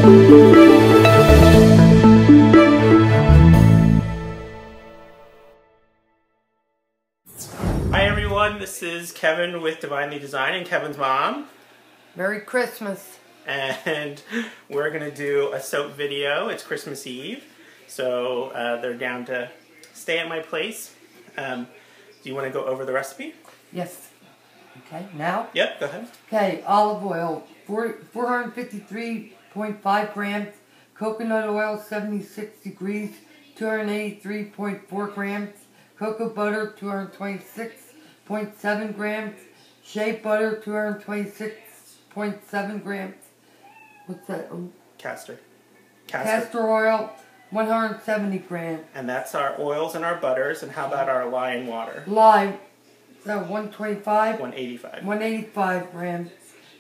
Hi everyone, this is Kevin with Divinely Design and Kevin's mom. Merry Christmas. And we're going to do a soap video. It's Christmas Eve, so they're down to stay at my place. Do you want to go over the recipe? Yes. Okay, now? Yep, go ahead. Okay, olive oil, 453.5 grams. Coconut oil, 76 degrees, 283.4 grams. Cocoa butter, 226.7 grams. Shea butter, 226.7 grams. What's that? Castor Oil, 170 grams. And that's our oils and our butters. And how about our lye and water? Lye, 125. 185. 185 grams.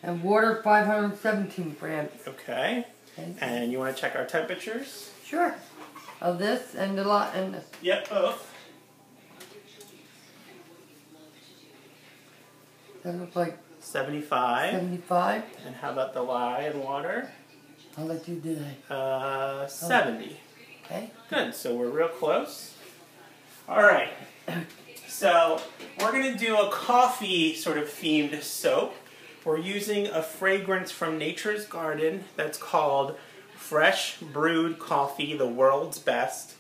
And water, 517 grams. Okay. And you want to check our temperatures? Sure. Of this and the lot and this. Yep, both. That looks like 75. 75. And how about the lye and water? I'll let you do that. 70. Okay. Good, so we're real close. Alright, so we're going to do a coffee sort of themed soap. We're using a fragrance from Nature's Garden that's called Fresh Brewed Coffee, the World's Best.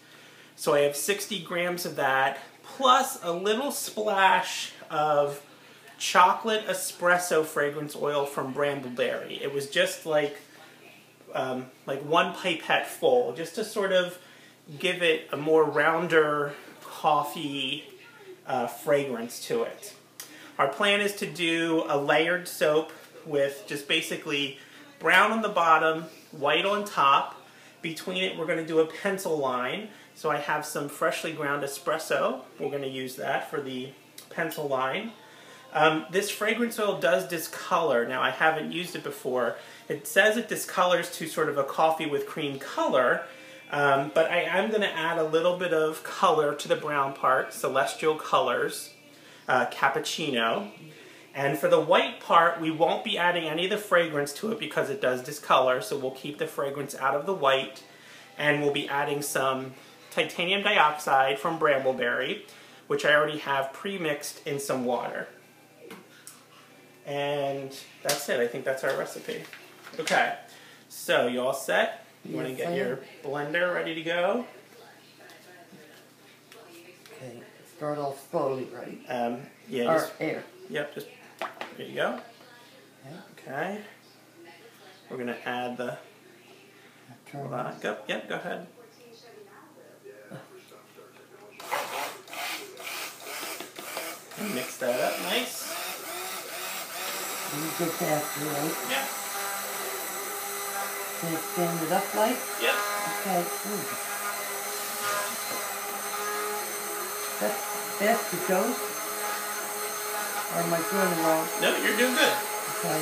So I have 60 grams of that, plus a little splash of chocolate espresso fragrance oil from Brambleberry. It was just like one pipette full, just to sort of give it a more rounder coffee fragrance to it. Our plan is to do a layered soap with just basically brown on the bottom, white on top. Between it, we're going to do a pencil line. So I have some freshly ground espresso. We're going to use that for the pencil line. This fragrance oil does discolor. Now, I haven't used it before. It says it discolors to sort of a coffee with cream color, but I am going to add a little bit of color to the brown part, celestial colors, cappuccino. And for the white part, we won't be adding any of the fragrance to it because it does discolor, so we'll keep the fragrance out of the white, and we'll be adding some titanium dioxide from Brambleberry, which I already have pre-mixed in some water. And that's it. I think that's our recipe. Okay, so you all set? You want to get your blender ready to go? Okay, start off slowly, right? Yeah. Or air. Yep, just, there you go. Okay. We're going to add the, yep, go ahead. And mix that up nice. You go faster, right? Yeah. Can you stand it up like? Yep. Okay. Ooh. That's fast it goes? Or am I doing it wrong? No, you're doing good. Okay.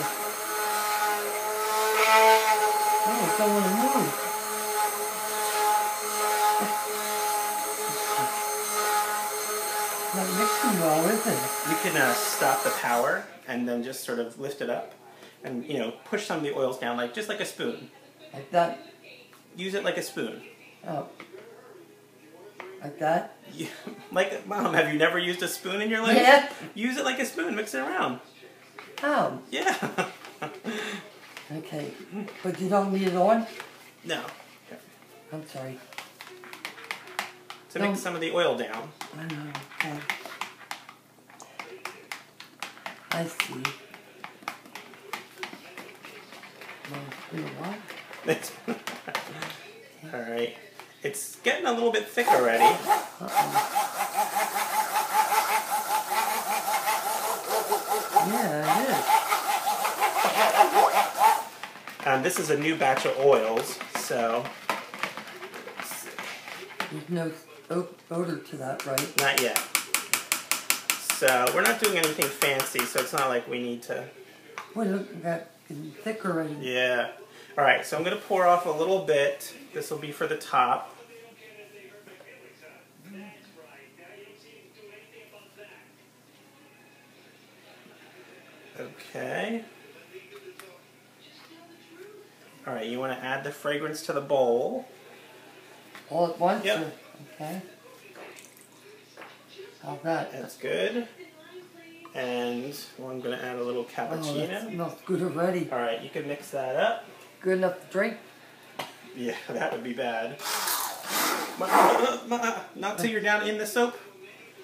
Oh, it don't want to move. Not mixing well, is it? You can stop the power and then just sort of lift it up and, you know, push some of the oils down, just like a spoon. Like that? Use it like a spoon. Oh. Like that? Yeah. Like, Mom, have you never used a spoon in your life? Yeah. Use it like a spoon. Mix it around. Oh. Yeah. Okay. But you don't need it on? No. I'm sorry. To mix some of the oil down. I know. Okay. I see. All right. It's getting a little bit thick already. Yeah, it is. This is a new batch of oils, so... There's no odor to that, right? Not yet. So we're not doing anything fancy, so it's not like we need to... Well, look, that is thick already. Yeah. All right, so I'm going to pour off a little bit. This will be for the top. Okay. All right, you want to add the fragrance to the bowl. All at once? Yep. Or, okay. How's that? That's good. And well, I'm going to add a little Oh, cappuccino. that smells good already. All right, you can mix that up. Good enough to drink? Yeah, that would be bad. Not till you're down in the soap.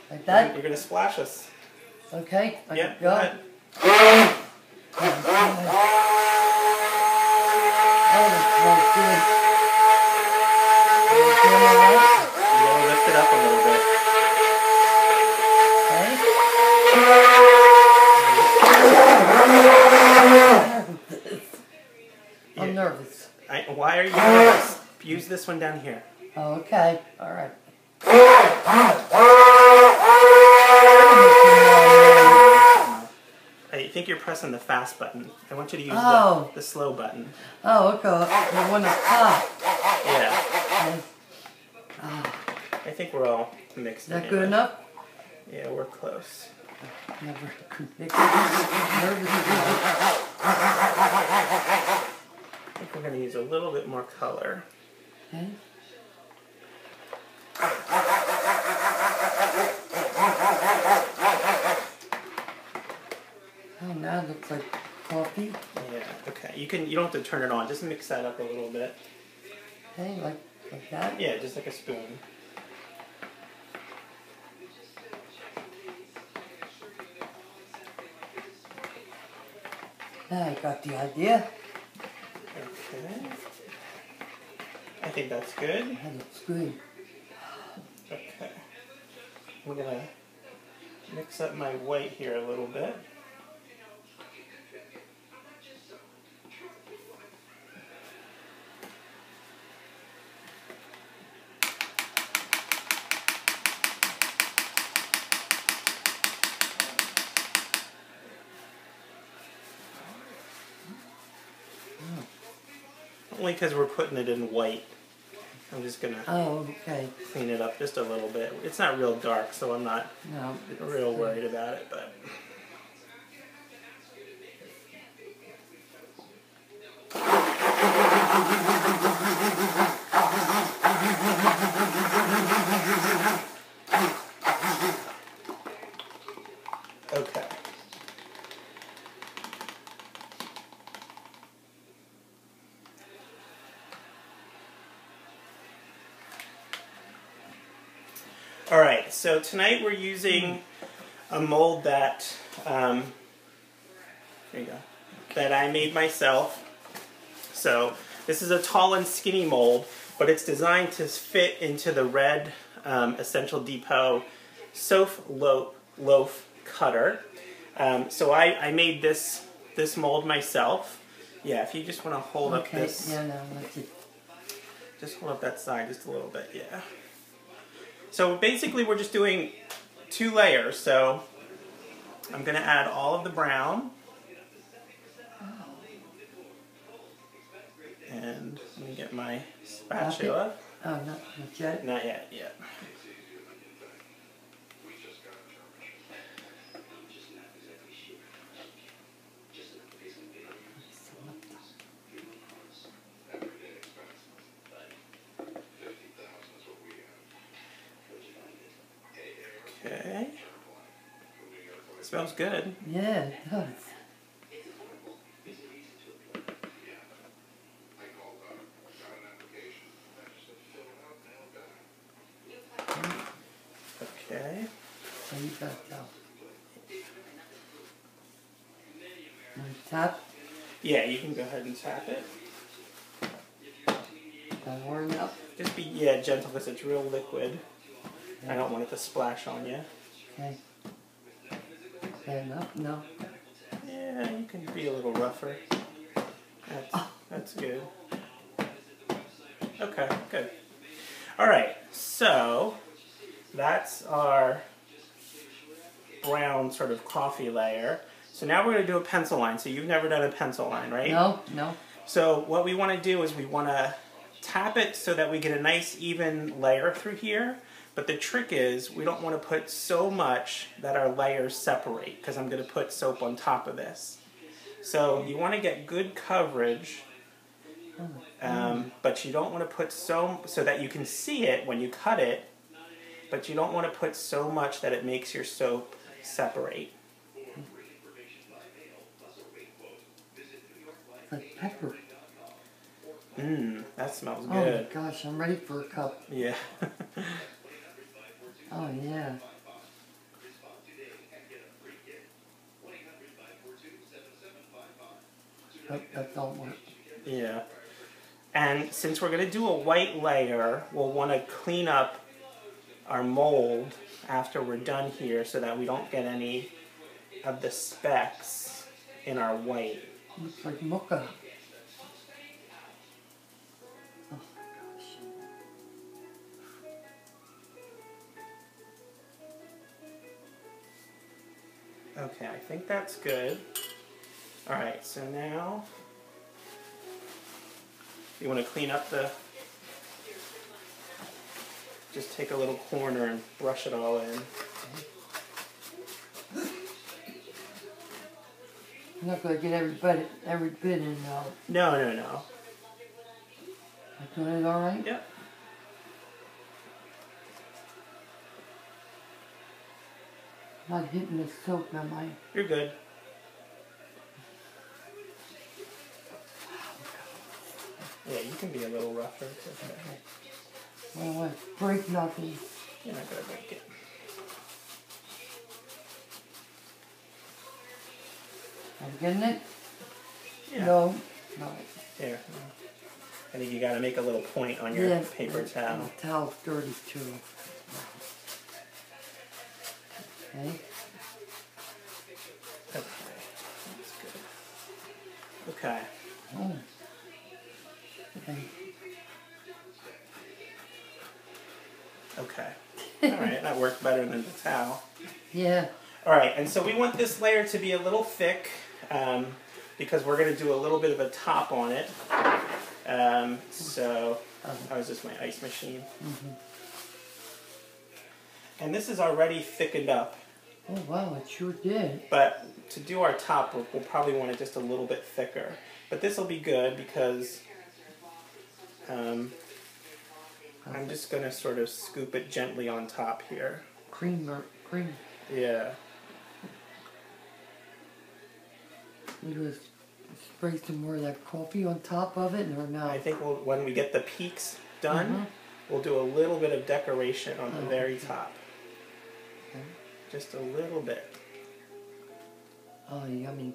Like that? You're going to splash us. Okay. Yeah, go ahead. Oh, that smells good. You doing all right? You got to lift it up a little bit. I'm nervous. Why are you nervous? Use this one down here. Oh, okay. All right. I think you're pressing the fast button. I want you to use the slow button. Oh, okay. The one that's top. Yeah. Okay. I think we're all mixed. Is that anyway. good enough? Yeah, we're close. Never. I think we're going to use a little bit more color. Okay. Oh, now it looks like coffee. Yeah. Okay. You don't have to turn it on. Just mix that up a little bit. Okay, like that. Yeah, just like a spoon. Now I got the idea. Okay. I think that's good. That looks good. Okay. We're going to mix up my white here a little bit. Only because we're putting it in white. I'm just going to clean it up just a little bit. It's not real dark, so I'm not real worried about it. But okay. All right, so tonight we're using a mold that there you go, that I made myself. So this is a tall and skinny mold, but it's designed to fit into the red Essential Depot soap loaf cutter. So I made this mold myself. Yeah, if you just want to hold up this. Yeah, no, let's see. Just hold up that side just a little bit, yeah. So basically we're just doing 2 layers. So I'm going to add all of the brown. And let me get my spatula. Oh, not yet? Not yet, yet. Okay. Smells good. Yeah, it does. Okay. So you got that. Tap? Yeah, you can go ahead and tap it. Don't warm up. Just be gentle because it's real liquid. I don't want it to splash on you. Okay. Fair enough? No. Yeah, you can be a little rougher. That's good. Okay, good. Alright, so that's our brown sort of coffee layer. So now we're going to do a pencil line. So you've never done a pencil line, right? No. So what we want to do is we want to tap it so that we get a nice even layer through here. But the trick is we don't want to put so much that our layers separate because I'm going to put soap on top of this. So you want to get good coverage But you don't want to put so that you can see it when you cut it, but you don't want to put so much that it makes your soap separate. Like pepper. That smells Oh good. my gosh, I'm ready for a cup. Yeah. Oh yeah. Oh, that don't work. Yeah. And since we're going to do a white layer, we'll want to clean up our mold after we're done here so that we don't get any of the specks in our white. Looks like mocha. Oh my gosh. Okay, I think that's good. Alright, so now you want to clean up just take a little corner and brush it all in. I'm not going to get every bit in now. No. Am I doing it all right? Yep. I'm not hitting the soap, am I? You're good. Yeah, you can be a little rougher. It's okay. I don't want to break nothing. You're not going to break it. I'm getting it? Yeah. No. Here. I think you got to make a little point on your paper towel. The towel's dirty too. Okay. Okay. That's good. Okay. Oh. Okay. Okay. Alright, that worked better than the towel. Yeah. Alright, and so we want this layer to be a little thick because we're going to do a little bit of a top on it. So, that was just my ice machine. And this is already thickened up. Oh wow, it sure did. But to do our top, we'll probably want it just a little bit thicker. But this will be good because I'm just going to sort of scoop it gently on top here. Cream. Yeah. You just spray some more of that coffee on top of it, or no? I think when we get the peaks done, we'll do a little bit of decoration on the very top. Okay. Just a little bit. Oh, yummy.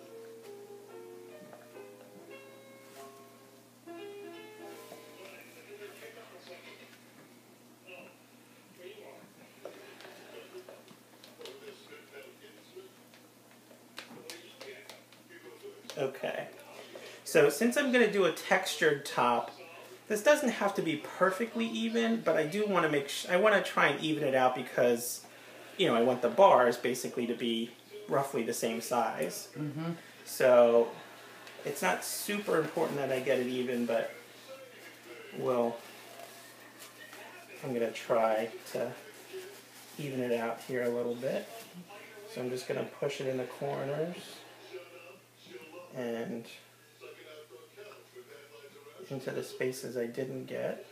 Okay. So since I'm going to do a textured top, this doesn't have to be perfectly even, but I do want to I want to try and even it out because, you know, I want the bars basically to be roughly the same size. So it's not super important that I get it even, but I'm going to try to even it out here a little bit. So I'm just going to push it in the corners and into the spaces I didn't get.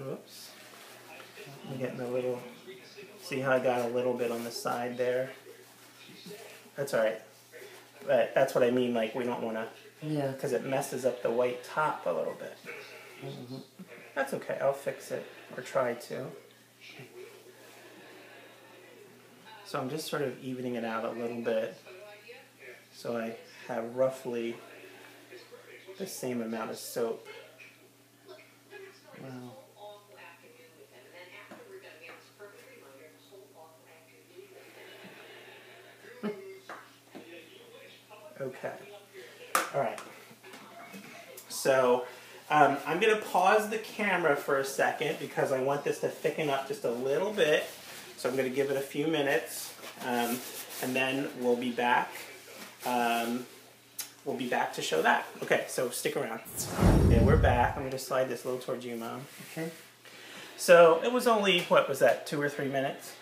Oops. I'm getting a little, see how I got a little bit on the side there? That's alright. But that's what I mean, like we don't want to, because it messes up the white top a little bit. That's okay, I'll fix it, or try to. So I'm just sort of evening it out a little bit, so I have roughly the same amount of soap. Wow. Okay. Alright. So, I'm going to pause the camera for a second because I want this to thicken up just a little bit. So I'm going to give it a few minutes, and then we'll be back we'll be back to show that. Okay, so stick around. Okay, we're back. I'm going to slide this a little towards you, Mom. Okay. So it was only, what was that, 2 or 3 minutes?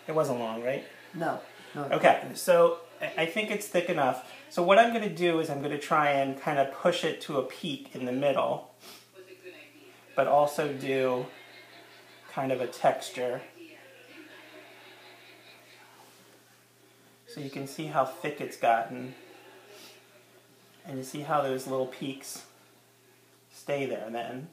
It wasn't long, right? No. Okay, so I think it's thick enough. So what I'm going to do is I'm going to try and kind of push it to a peak in the middle, but also do kind of a texture. So you can see how thick it's gotten. And you see how those little peaks stay there then.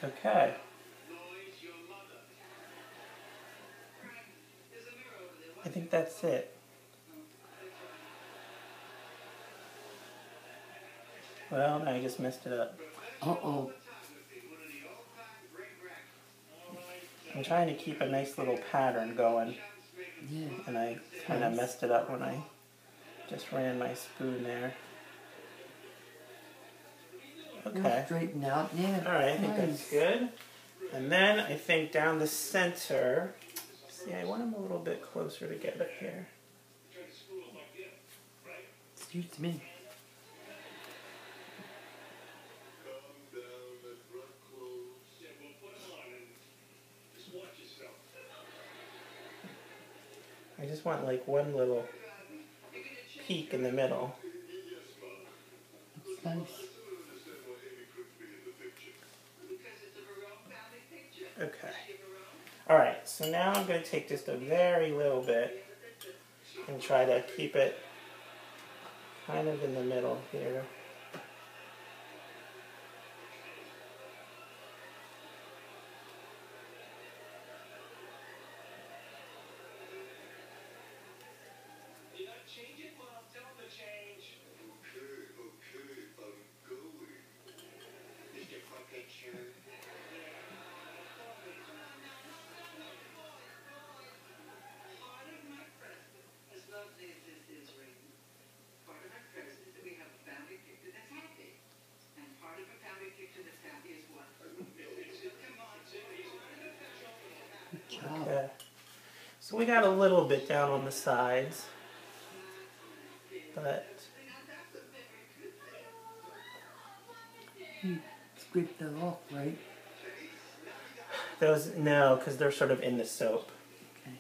Okay. I think that's it. Well, I just messed it up. Uh-oh. I'm trying to keep a nice little pattern going. Yeah. And I kind of messed it up when I just ran my spoon there. Okay. Straighten out, yeah. All right, I think that's good. And then I think down the center, see, I want them a little bit closer together here. Excuse me. I just want like one little peak in the middle. It's nice. Okay. Alright, so now I'm going to take just a very little bit and try to keep it kind of in the middle here. Okay. So we got a little bit down on the sides, but You scrape that off, right? those, no, because they're sort of in the soap. Okay.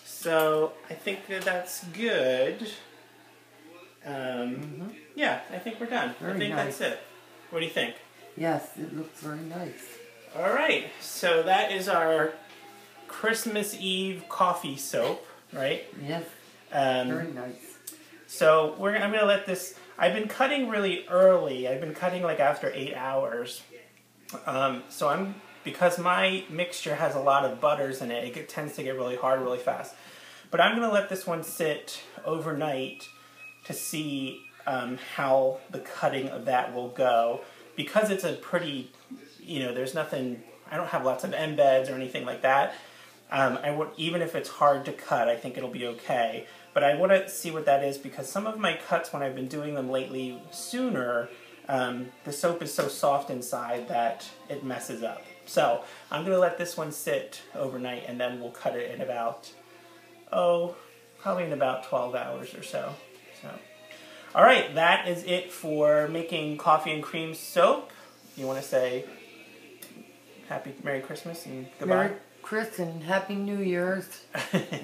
So I think that that's good. Yeah, I think we're done. I Very think nice. that's it. What do you think? Yes, it looks very nice. All right, so that is our Christmas Eve coffee soap, right? Yes, very nice. So I'm going to let this, I've been cutting really early. I've been cutting like after 8 hours. Because my mixture has a lot of butters in it, it tends to get really hard really fast. But I'm going to let this one sit overnight to see how the cutting of that will go. Because it's a pretty, there's nothing, I don't have lots of embeds or anything like that. Even if it's hard to cut, I think it'll be okay. But I want to see what that is because some of my cuts, when I've been doing them lately sooner, the soap is so soft inside that it messes up. So I'm going to let this one sit overnight and then we'll cut it in about, probably in about 12 hours or so. All right, that is it for making coffee and cream soap. You want to say Merry Christmas and goodbye? Merry Christmas and Happy New Year's.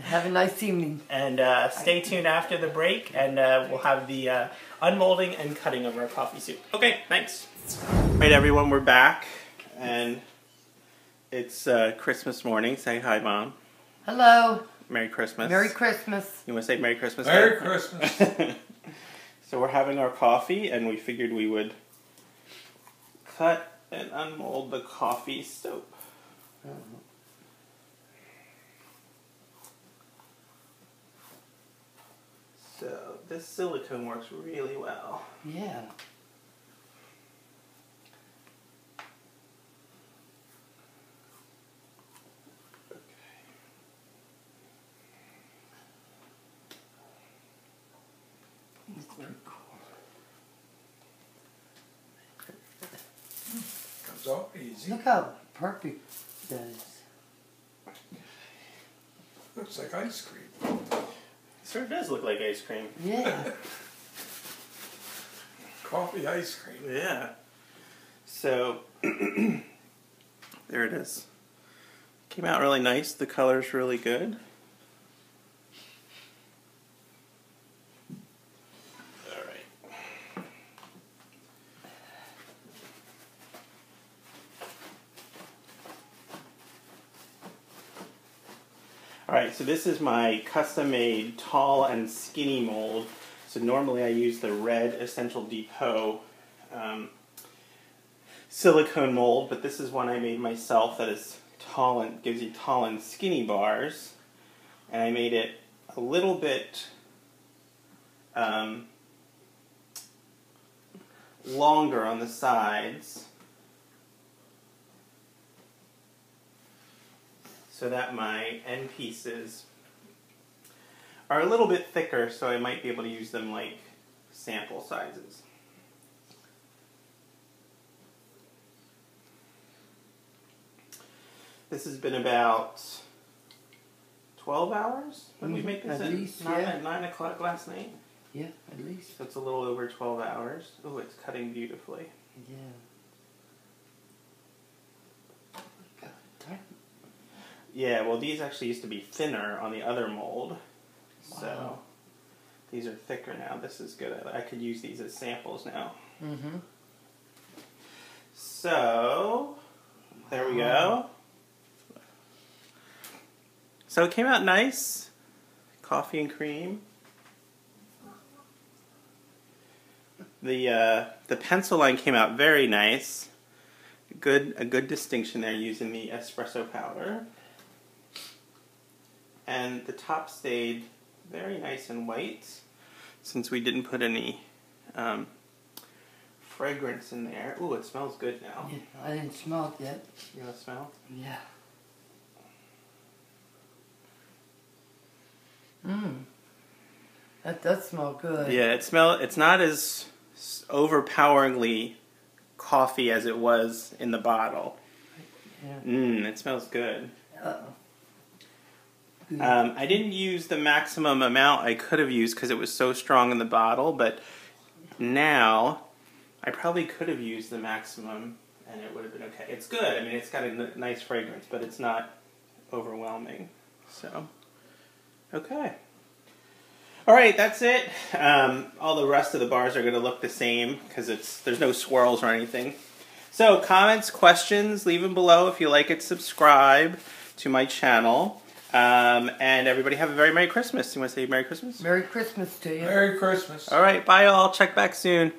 Have a nice evening. And stay tuned after the break, and we'll have the unmolding and cutting of our coffee soup. Okay, thanks. All right, everyone, we're back, and it's Christmas morning. Say hi, Mom. Hello. Merry Christmas. Merry Christmas. You want to say Merry Christmas? Merry Christmas. So we're having our coffee, and we figured we would cut and unmold the coffee soap. So this silicone works really well. Yeah. That's very cool. Comes out easy. Look how perfect that is. Looks like ice cream. It sure does look like ice cream. Yeah. Coffee ice cream. Yeah. So, there it is. Came out really nice. The color's really good. Alright. Alright, so this is my custom-made tall and skinny mold. So normally I use the red Essential Depot silicone mold, but this is one I made myself that is tall and gives you tall and skinny bars. And I made it a little bit longer on the sides so that my end pieces are a little bit thicker, so I might be able to use them like sample sizes. This has been about 12 hours when we make this at at least, 9 o'clock last night. Yeah, at least. So it's a little over 12 hours. Oh, it's cutting beautifully. Yeah. Yeah, well these actually used to be thinner on the other mold. Wow. So these are thicker now. This is good. I could use these as samples now. Mm-hmm. So, there we go. So it came out nice. Coffee and cream. The pencil line came out very nice. A good distinction there using the espresso powder. And the top stayed very nice and white since we didn't put any fragrance in there. Ooh, it smells good now. Yeah, I didn't smell it yet. You want to smell? Yeah. Mmm. That does smell good. Yeah, it's not as overpoweringly coffee as it was in the bottle. Yeah. It smells good. Uh-oh. I didn't use the maximum amount I could have used because it was so strong in the bottle, but now I probably could have used the maximum and it would have been okay. It's good. I mean, it's got a nice fragrance, but it's not overwhelming. So, okay. All right, that's it. All the rest of the bars are going to look the same because there's no swirls or anything. So, comments, questions, leave them below. If you like it, subscribe to my channel. And everybody have a very Merry Christmas. You want to say Merry Christmas? Merry Christmas to you. Merry Christmas. All right, bye all. Check back soon.